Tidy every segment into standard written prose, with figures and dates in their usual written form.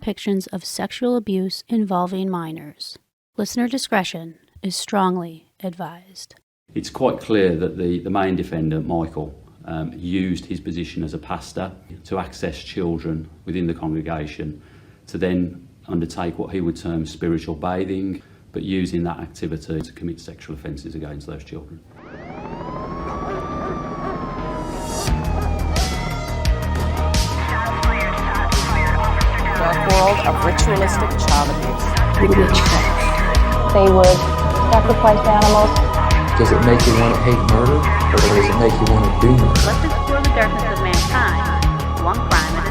depictions of sexual abuse involving minors. Listener discretion is strongly advised. It's quite clear that the main defendant, Michael, used his position as a pastor to access children within the congregation to then undertake what he would term spiritual bathing, but using that activity to commit sexual offences against those children. Dark world of ritualistic child abuse. Witchcraft. They would sacrifice animals. Does it make you want to hate murder, or does it make you want to do murder? Let's explore the darkness of mankind, one crime at a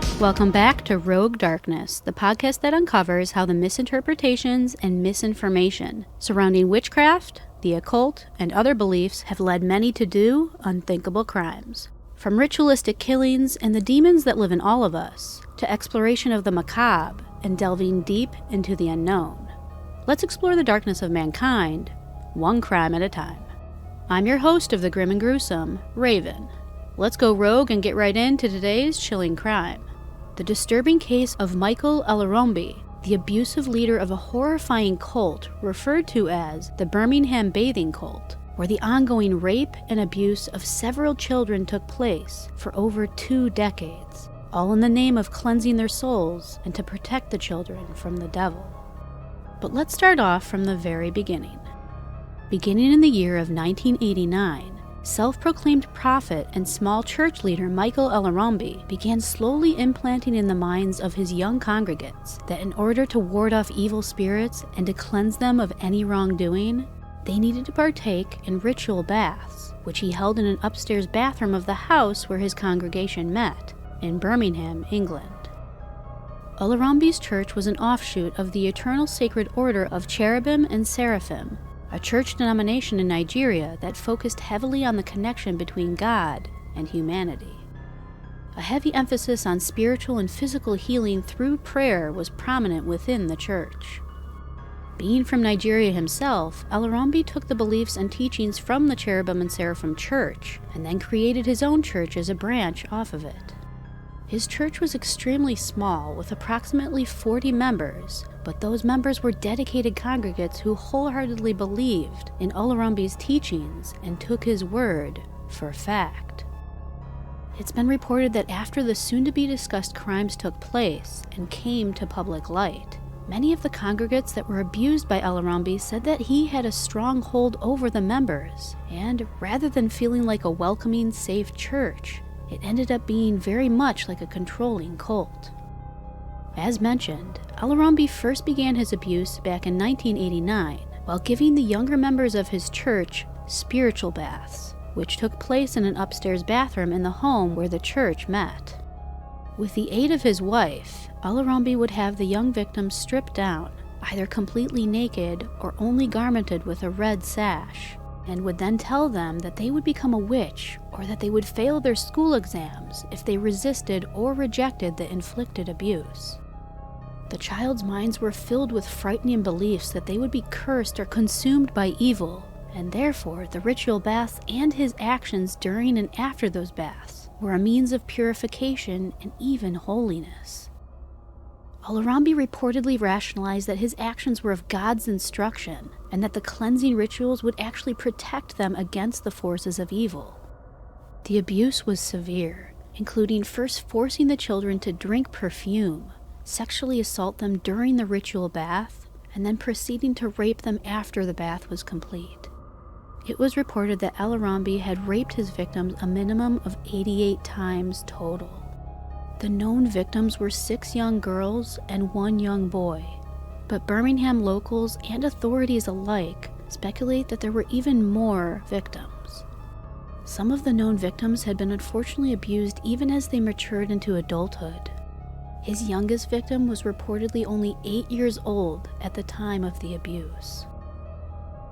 time. Welcome back to Rogue Darkness, the podcast that uncovers how the misinterpretations and misinformation surrounding witchcraft, the occult, and other beliefs have led many to do unthinkable crimes. From ritualistic killings and the demons that live in all of us, to exploration of the macabre and delving deep into the unknown. Let's explore the darkness of mankind, one crime at a time. I'm your host of the Grim and Gruesome, Raven. Let's go rogue and get right into today's chilling crime. The disturbing case of Michael Oluronbi, the abusive leader of a horrifying cult referred to as the Birmingham Bathing Cult, where the ongoing rape and abuse of several children took place for over 2 decades, all in the name of cleansing their souls and to protect the children from the devil. But let's start off from the very beginning. Beginning in the year of 1989, self-proclaimed prophet and small church leader Michael Oluronbi began slowly implanting in the minds of his young congregants that in order to ward off evil spirits and to cleanse them of any wrongdoing, they needed to partake in ritual baths, which he held in an upstairs bathroom of the house where his congregation met, in Birmingham, England. Oluronbi's church was an offshoot of the Eternal Sacred Order of Cherubim and Seraphim, a church denomination in Nigeria that focused heavily on the connection between God and humanity. A heavy emphasis on spiritual and physical healing through prayer was prominent within the church. Being from Nigeria himself, Oluronbi took the beliefs and teachings from the Cherubim and Seraphim Church, and then created his own church as a branch off of it. His church was extremely small, with approximately 40 members, but those members were dedicated congregants who wholeheartedly believed in Oluronbi's teachings and took his word for fact. It's been reported that after the soon-to-be-discussed crimes took place and came to public light, many of the congregants that were abused by Oluronbi said that he had a strong hold over the members, and rather than feeling like a welcoming, safe church, it ended up being very much like a controlling cult. As mentioned, Oluronbi first began his abuse back in 1989 while giving the younger members of his church spiritual baths, which took place in an upstairs bathroom in the home where the church met. With the aid of his wife, Oluronbi would have the young victims stripped down, either completely naked or only garmented with a red sash, and would then tell them that they would become a witch or that they would fail their school exams if they resisted or rejected the inflicted abuse. The child's minds were filled with frightening beliefs that they would be cursed or consumed by evil, and therefore the ritual baths and his actions during and after those baths were a means of purification and even holiness. Oluronbi reportedly rationalized that his actions were of God's instruction, and that the cleansing rituals would actually protect them against the forces of evil. The abuse was severe, including first forcing the children to drink perfume, sexually assault them during the ritual bath, and then proceeding to rape them after the bath was complete. It was reported that Oluronbi had raped his victims a minimum of 88 times total. The known victims were 6 young girls and 1 young boy, but Birmingham locals and authorities alike speculate that there were even more victims. Some of the known victims had been unfortunately abused even as they matured into adulthood. His youngest victim was reportedly only 8 years old at the time of the abuse.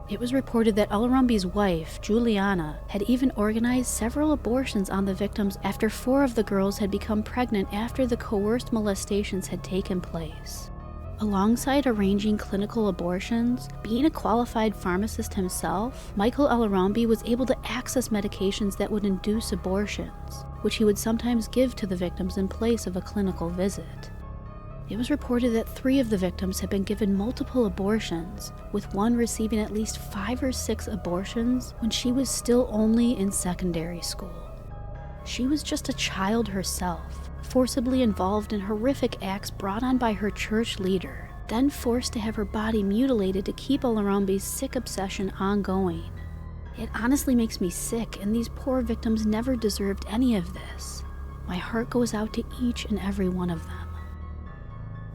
It was reported that Oluronbi's wife, Juliana, had even organized several abortions on the victims after 4 of the girls had become pregnant after the coerced molestations had taken place. Alongside arranging clinical abortions, being a qualified pharmacist himself, Michael Oluronbi was able to access medications that would induce abortions, which he would sometimes give to the victims in place of a clinical visit. It was reported that 3 of the victims had been given multiple abortions, with one receiving at least 5 or 6 abortions when she was still only in secondary school. She was just a child herself, forcibly involved in horrific acts brought on by her church leader, then forced to have her body mutilated to keep Oluronbi's sick obsession ongoing. It honestly makes me sick, and these poor victims never deserved any of this. My heart goes out to each and every one of them.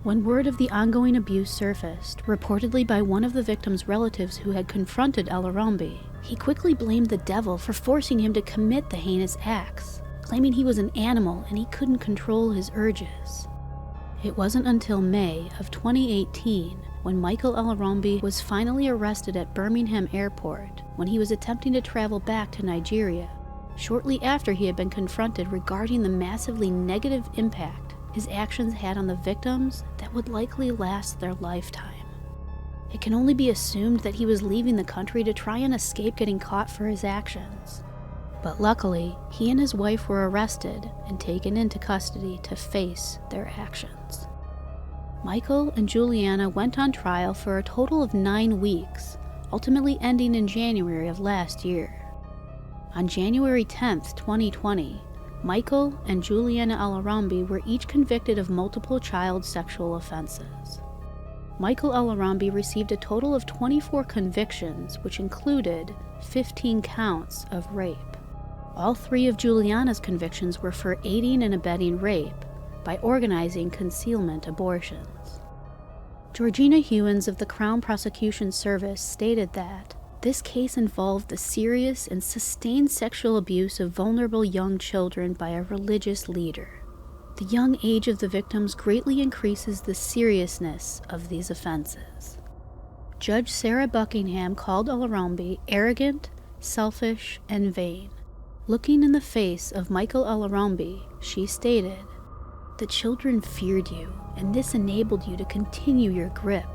When word of the ongoing abuse surfaced, reportedly by one of the victims' relatives who had confronted Oluronbi, he quickly blamed the devil for forcing him to commit the heinous acts, claiming he was an animal and he couldn't control his urges. It wasn't until May of 2018 when Michael Oluronbi was finally arrested at Birmingham Airport when he was attempting to travel back to Nigeria, shortly after he had been confronted regarding the massively negative impact his actions had on the victims that would likely last their lifetime. It can only be assumed that he was leaving the country to try and escape getting caught for his actions. But luckily, he and his wife were arrested and taken into custody to face their actions. Michael and Juliana went on trial for a total of 9 weeks, ultimately ending in January of last year. On January 10th, 2020, Michael and Juliana Oluronbi were each convicted of multiple child sexual offenses. Michael Oluronbi received a total of 24 convictions, which included 15 counts of rape. All 3 of Juliana's convictions were for aiding and abetting rape by organizing concealment abortions. Georgina Hewins of the Crown Prosecution Service stated that this case involved the serious and sustained sexual abuse of vulnerable young children by a religious leader. The young age of the victims greatly increases the seriousness of these offenses. Judge Sarah Buckingham called Oluronbi arrogant, selfish, and vain. Looking in the face of Michael Oluronbi, she stated, "The children feared you, and this enabled you to continue your grip.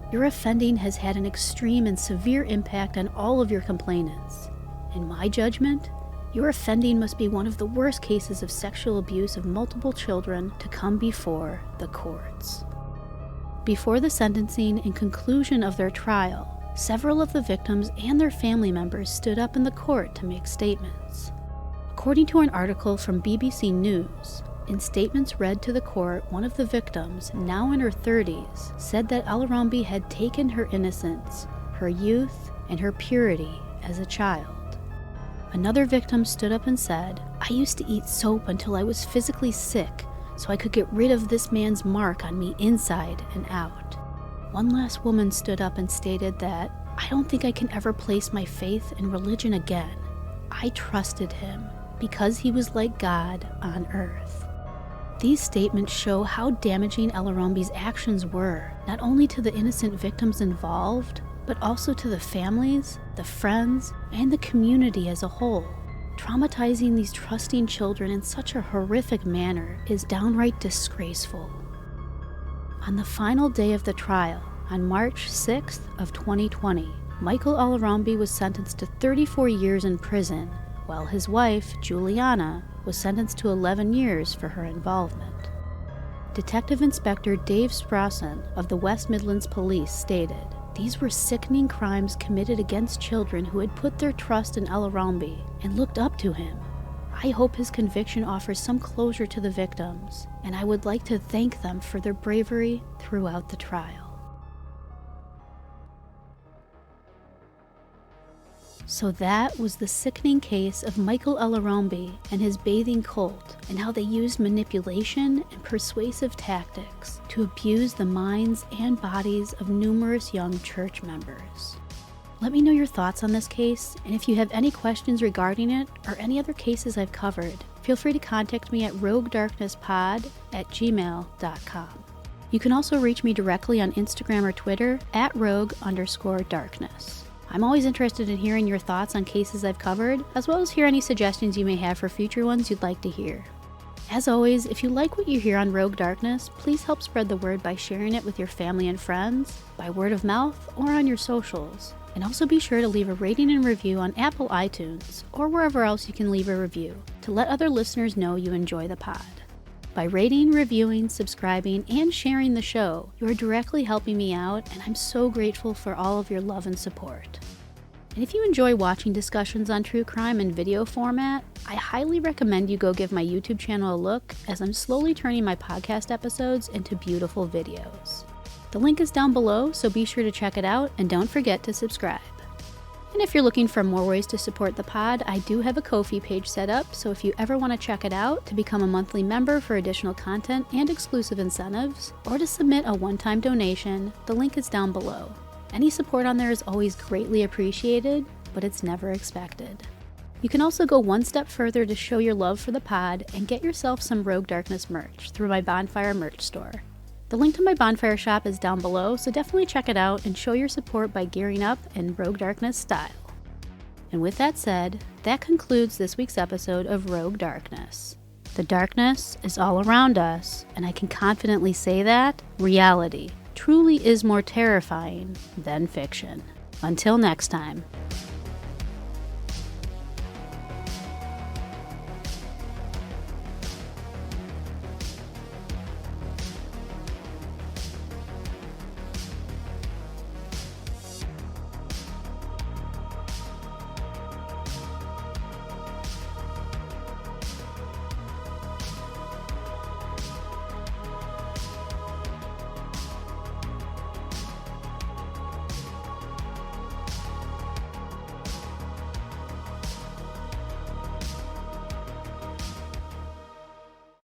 Your offending has had an extreme and severe impact on all of your complainants. In my judgment, your offending must be one of the worst cases of sexual abuse of multiple children to come before the courts." Before the sentencing and conclusion of their trial, several of the victims and their family members stood up in the court to make statements. According to an article from BBC News, in statements read to the court, one of the victims, now in her 30s, said that Oluronbi had taken her innocence, her youth, and her purity as a child. Another victim stood up and said, "I used to eat soap until I was physically sick, so I could get rid of this man's mark on me inside and out." One last woman stood up and stated that, "I don't think I can ever place my faith in religion again. I trusted him because he was like God on earth." These statements show how damaging Oluronbi's actions were, not only to the innocent victims involved, but also to the families, the friends, and the community as a whole. Traumatizing these trusting children in such a horrific manner is downright disgraceful. On the final day of the trial, on March 6th of 2020, Michael Oluronbi was sentenced to 34 years in prison, while his wife, Juliana, was sentenced to 11 years for her involvement. Detective Inspector Dave Sprosson of the West Midlands Police stated, "These were sickening crimes committed against children who had put their trust in Oluronbi and looked up to him. I hope his conviction offers some closure to the victims, and I would like to thank them for their bravery throughout the trial." So that was the sickening case of Michael Oluronbi and his bathing cult, and how they used manipulation and persuasive tactics to abuse the minds and bodies of numerous young church members. Let me know your thoughts on this case, and if you have any questions regarding it or any other cases I've covered, feel free to contact me at roguedarknesspod@gmail.com. You can also reach me directly on Instagram or Twitter at rogue_darkness. I'm always interested in hearing your thoughts on cases I've covered, as well as hear any suggestions you may have for future ones you'd like to hear. As always, if you like what you hear on Rogue Darkness, please help spread the word by sharing it with your family and friends, by word of mouth, or on your socials. And also be sure to leave a rating and review on Apple iTunes, or wherever else you can leave a review, to let other listeners know you enjoy the pod. By rating, reviewing, subscribing, and sharing the show, you are directly helping me out, and I'm so grateful for all of your love and support. And if you enjoy watching discussions on true crime in video format, I highly recommend you go give my YouTube channel a look, as I'm slowly turning my podcast episodes into beautiful videos. The link is down below, so be sure to check it out, and don't forget to subscribe. And if you're looking for more ways to support the pod, I do have a Ko-fi page set up, so if you ever want to check it out to become a monthly member for additional content and exclusive incentives, or to submit a one-time donation, the link is down below. Any support on there is always greatly appreciated, but it's never expected. You can also go one step further to show your love for the pod and get yourself some Rogue Darkness merch through my Bonfire merch store. The link to my Bonfire shop is down below, so definitely check it out and show your support by gearing up in Rogue Darkness style. And with that said, that concludes this week's episode of Rogue Darkness. The darkness is all around us, and I can confidently say that reality truly is more terrifying than fiction. Until next time.